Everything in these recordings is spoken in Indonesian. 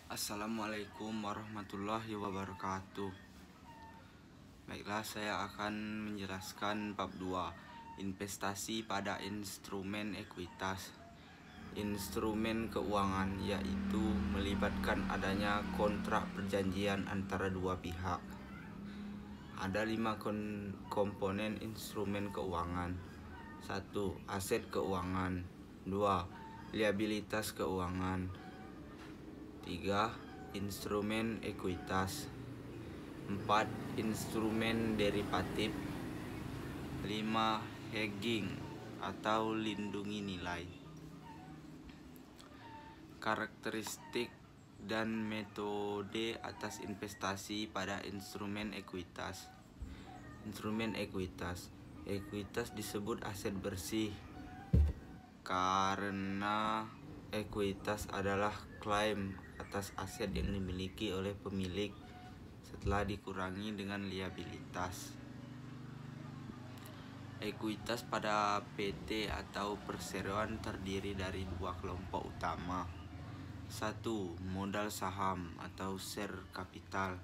Assalamualaikum warahmatullahi wabarakatuh. Baiklah, saya akan menjelaskan bab 2, investasi pada instrumen ekuitas. Instrumen keuangan yaitu melibatkan adanya kontrak perjanjian antara dua pihak. Ada 5 komponen instrumen keuangan. 1. Aset keuangan. 2. Liabilitas keuangan. 3. Instrumen ekuitas. 4. Instrumen derivatif. 5. Hedging atau lindungi nilai. Karakteristik dan metode atas investasi pada instrumen ekuitas. Instrumen ekuitas. Ekuitas disebut aset bersih karena ekuitas adalah klaim atas aset yang dimiliki oleh pemilik setelah dikurangi dengan liabilitas. Ekuitas pada PT atau perseroan terdiri dari 2 kelompok utama. 1. Modal saham atau share capital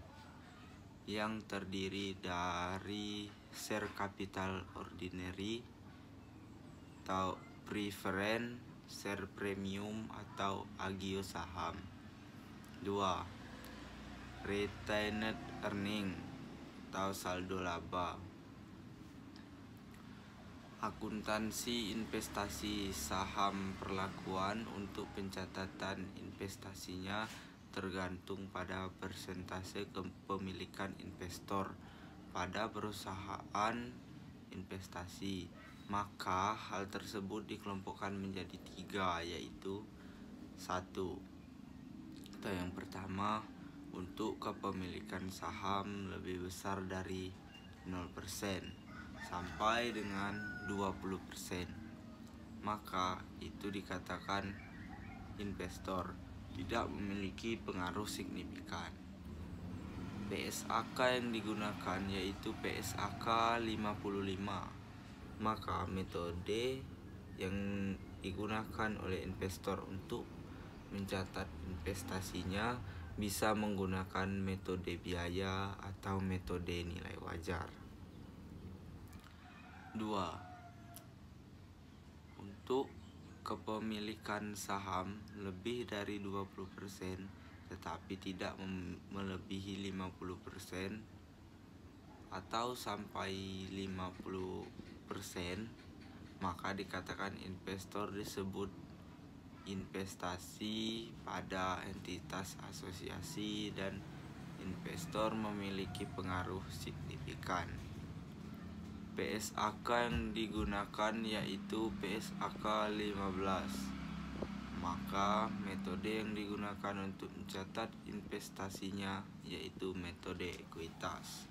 yang terdiri dari share capital ordinary atau preference, share premium atau agio saham. 2. Retained earning atau saldo laba. Akuntansi investasi saham perlakuan untuk pencatatan investasinya tergantung pada persentase kepemilikan investor pada perusahaan investasi. Maka hal tersebut dikelompokkan menjadi 3, yaitu 1. Atau yang pertama, untuk kepemilikan saham lebih besar dari 0% sampai dengan 20%, maka itu dikatakan investor tidak memiliki pengaruh signifikan. PSAK yang digunakan yaitu PSAK 55. Maka metode yang digunakan oleh investor untuk mencatat investasinya bisa menggunakan metode biaya atau metode nilai wajar. 2. Untuk kepemilikan saham lebih dari 20% tetapi tidak melebihi 50% atau sampai 50%, maka dikatakan investor disebut investasi pada entitas asosiasi dan investor memiliki pengaruh signifikan. PSAK yang digunakan yaitu PSAK 15. Maka metode yang digunakan untuk mencatat investasinya yaitu metode ekuitas.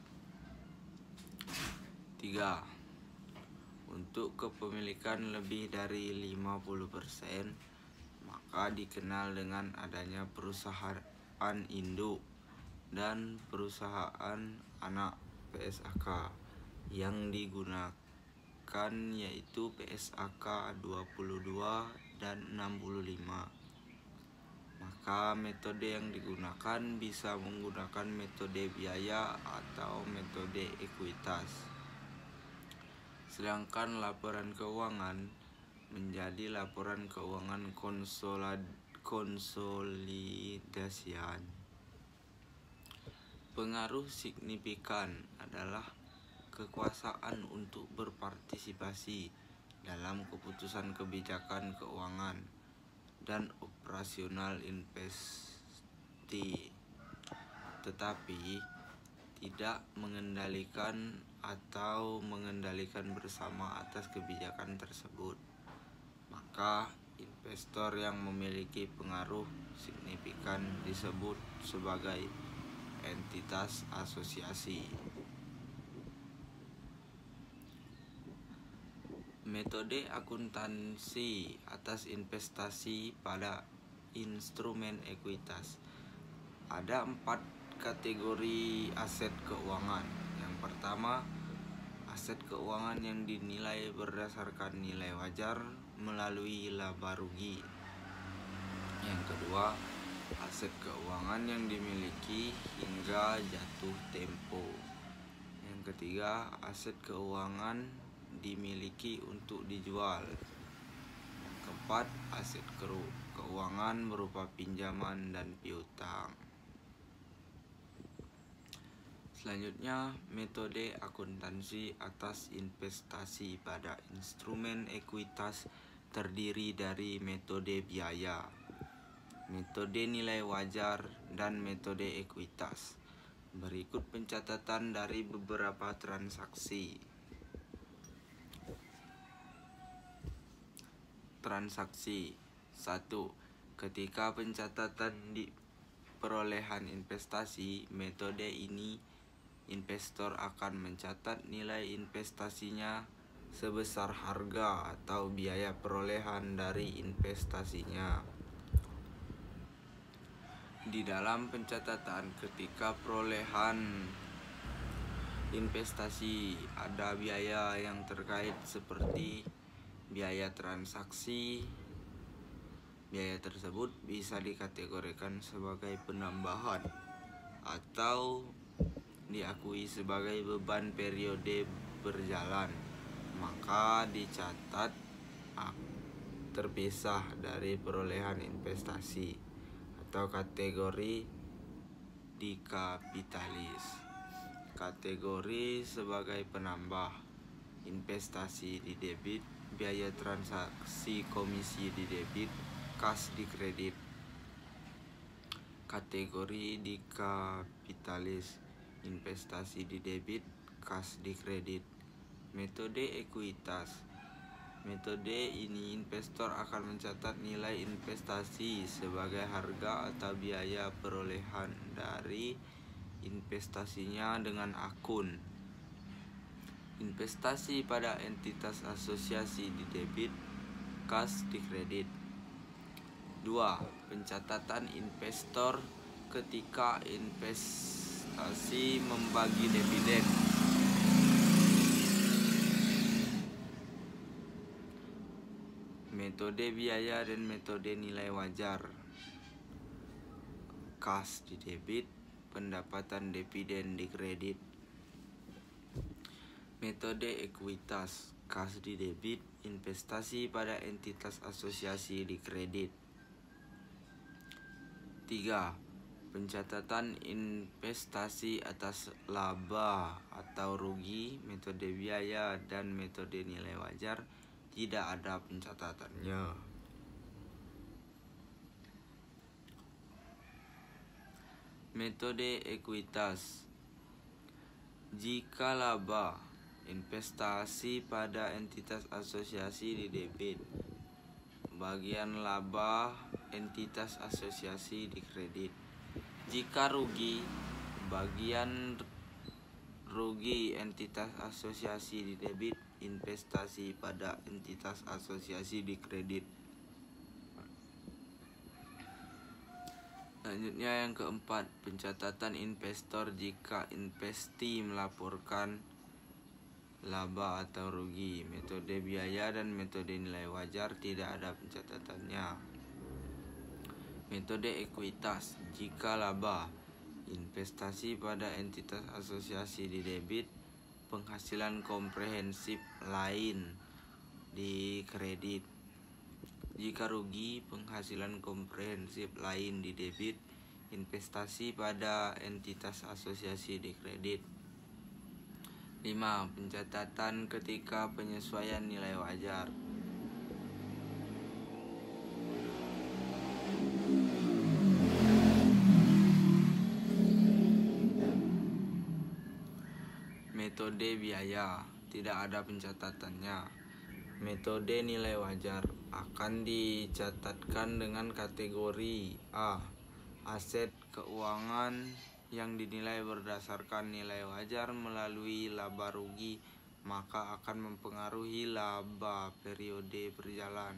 3. Untuk kepemilikan lebih dari 50%, maka dikenal dengan adanya perusahaan induk dan perusahaan anak PSAK. Yang digunakan yaitu PSAK 22 dan 65. Maka metode yang digunakan bisa menggunakan metode biaya atau metode ekuitas. Sedangkan laporan keuangan menjadi laporan keuangan konsolidasian. Pengaruh signifikan adalah kekuasaan untuk berpartisipasi dalam keputusan kebijakan keuangan dan operasional investasi, tetapi tidak mengendalikan atau mengendalikan bersama atas kebijakan tersebut. Maka investor yang memiliki pengaruh signifikan disebut sebagai entitas asosiasi. Metode akuntansi atas investasi pada instrumen ekuitas. Ada 4 kategori aset keuangan. Yang pertama, aset keuangan yang dinilai berdasarkan nilai wajar melalui laba rugi. Yang kedua, aset keuangan yang dimiliki hingga jatuh tempo. Yang ketiga, aset keuangan dimiliki untuk dijual. Yang keempat, aset keuangan berupa pinjaman dan piutang. Selanjutnya, metode akuntansi atas investasi pada instrumen ekuitas terdiri dari metode biaya, metode nilai wajar, dan metode ekuitas. Berikut pencatatan dari beberapa transaksi. Transaksi 1. Ketika pencatatan di perolehan investasi, metode ini investor akan mencatat nilai investasinya sebesar harga atau biaya perolehan dari investasinya. Di dalam pencatatan ketika perolehan investasi ada biaya yang terkait seperti biaya transaksi. Biaya tersebut bisa dikategorikan sebagai penambahan atau diakui sebagai beban periode berjalan, maka dicatat terpisah dari perolehan investasi atau kategori dikapitalis. Kategori sebagai penambah, investasi di debit, biaya transaksi komisi di debit, kas di kredit. Kategori dikapitalis, investasi di debit, kas di kredit. Metode ekuitas. Metode ini investor akan mencatat nilai investasi sebagai harga atau biaya perolehan dari investasinya dengan akun. Investasi pada entitas asosiasi di debit, kas di kredit. 2. Pencatatan investor ketika investasi membagi dividen. Metode biaya dan metode nilai wajar. Kas di debit, pendapatan dividen di kredit. Metode ekuitas, kas di debit, investasi pada entitas asosiasi di kredit. 3. Pencatatan investasi atas laba atau rugi, metode biaya dan metode nilai wajar tidak ada pencatatannya. Metode ekuitas. Jika laba investasi pada entitas asosiasi di debit, bagian laba entitas asosiasi di kredit. Jika rugi, bagian rugi entitas asosiasi di debit, investasi pada entitas asosiasi di kredit. Selanjutnya yang keempat, pencatatan investor jika investi melaporkan laba atau rugi. Metode biaya dan metode nilai wajar tidak ada pencatatannya. Metode ekuitas. Jika laba investasi pada entitas asosiasi di debit, penghasilan komprehensif lain di kredit. Jika rugi, penghasilan komprehensif lain di debit, investasi pada entitas asosiasi di kredit. 5. Pencatatan ketika penyesuaian nilai wajar. Metode biaya tidak ada pencatatannya. Metode nilai wajar akan dicatatkan dengan kategori A. Aset keuangan yang dinilai berdasarkan nilai wajar melalui laba rugi, maka akan mempengaruhi laba periode berjalan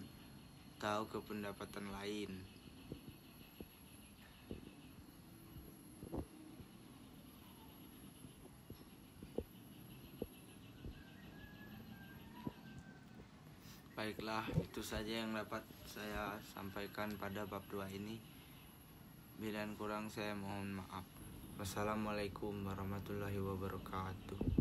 atau ke pendapatan lain. Baiklah, itu saja yang dapat saya sampaikan pada bab 2 ini. Bila kurang saya mohon maaf. Wassalamualaikum warahmatullahi wabarakatuh.